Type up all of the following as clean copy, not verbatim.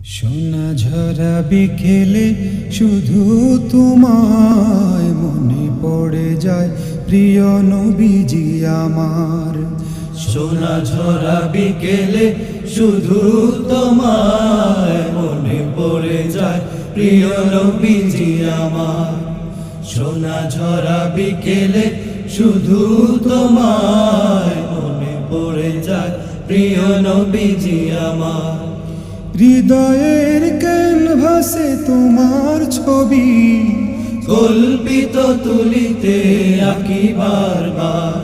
সোনা ঝরা বিকেলে শুধু তোমায় মনে পড়ে যায় প্রিয় নবীজি আমার। সোনা ঝরা বিকেলে শুধু তোমায় মনে পড়ে যায় প্রিয় নবীজি আমার। সোনা ঝরা বিকেলে শুধু তোমায় মনে পড়ে যায় প্রিয় নবীজি আমার। হৃদয়ের ক্যানভাসে তোমার ছবি কল্পিত তুলিতে আঁকি বারবার।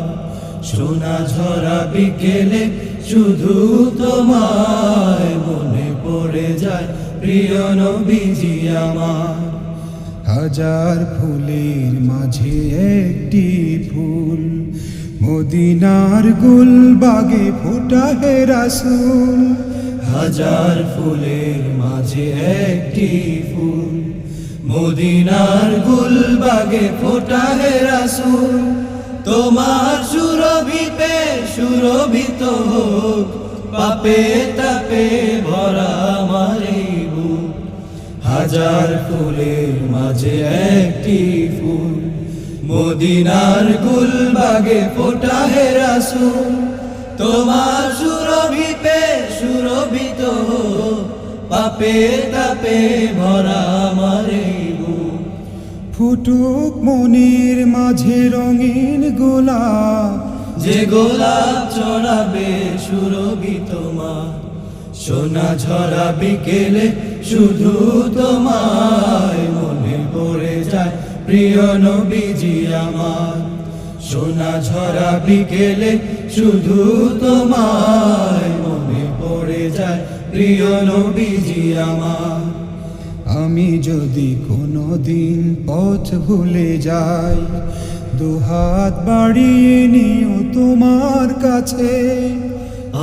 সোনা ঝরা বিকেলে শুধু তোমায় মনে পড়ে যায় প্রিয় নবীজি আমার। হাজার ফুলের মাঝে একটি ফুল, মদিনার গুলবাগে ফোটা হে রাসূল। হাজার ফুলের মাঝে একটি ফুল, মদিনার গুলবাগে ফোটা হে রাসূল। তোমার সুরভিতে সুরভিত হোক পাপে তাপে ভরা আমার এই বুক। হাজার ফুলের মাঝে একটি ফুল, মদিনার গুলবাগে ফোটা হে রাসূল। তোমার সুরভিতে সুরভিত হোক পাপে তাপে ভরা আমার এই বুক। ফুটুক মনের মাঝে রঙিন গোলাপ, যে গোলাপ ছড়াবে সুরভিত মা। সোনা ঝরা বিকেলে শুধু তোমায় মনে পড়ে যায় প্রিয় নবীজি আমার। সোনা ঝরা বিকেলে শুধু তোমায় মনে পড়ে যায় প্রিয় নবীজি আমার। আমি যদি কোনোদিন পথ ভুলে যাই, দুহাত বাড়িয়ে নিও তোমার কাছে।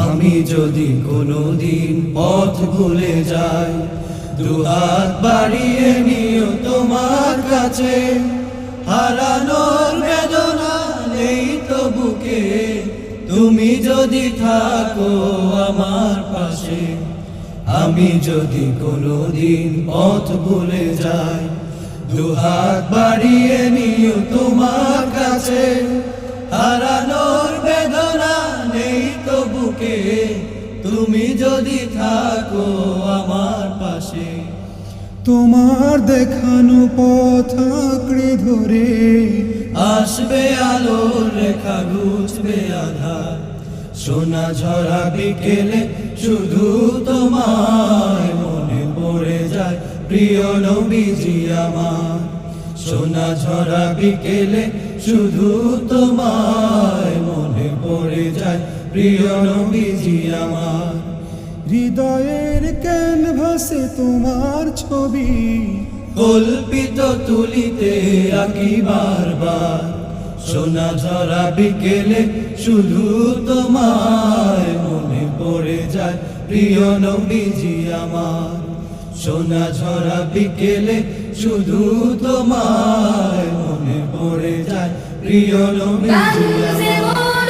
আমি যদি কোনোদিন পথ ভুলে যাই, দুহাত বাড়িয়ে নিও তোমার কাছে। হারানোর বেদনা নেই তো বুকে, তুমি যদি থাকো আমার পাশে। আমি যদি কোনোদিন পথ ভুলে যাই, দুহাত বাড়িয়ে নিও তোমার কাছে। হারানোর বেদনা নেই তো বুকে, তুমি যদি থাকো আমার পাশে। তোমার দেখানো পথ আঁকড়ে ধরে আসবে আলোর রেখা ঘুচবে আধার। সোনা ঝরা বিকেলে শুধু তোমায় মনে পড়ে যায় প্রিয় নবীজি আমার। সোনা ঝরা বিকেলে শুধু তোমায় মনে পড়ে যায় প্রিয় নবীজি আমার। হৃদয়ের ক্যানভাসে তোমার ছবি কল্পিত তুলিতে আঁকি বারবার। সোনা ঝরা বিকেলে শুধু তোমায় মনে পড়ে যায় প্রিয় নবীজি আমার। সোনা ঝরা বিকেলে শুধু তোমায় মনে পড়ে যায় প্রিয় নবীজি আমার।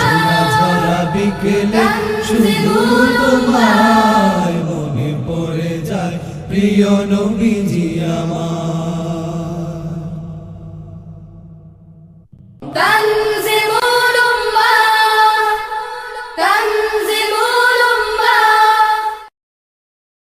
সোনা ঝরা বিকেলে শুধু তোমায় মনে পড়ে যায় প্রিয় নবীজি আমার।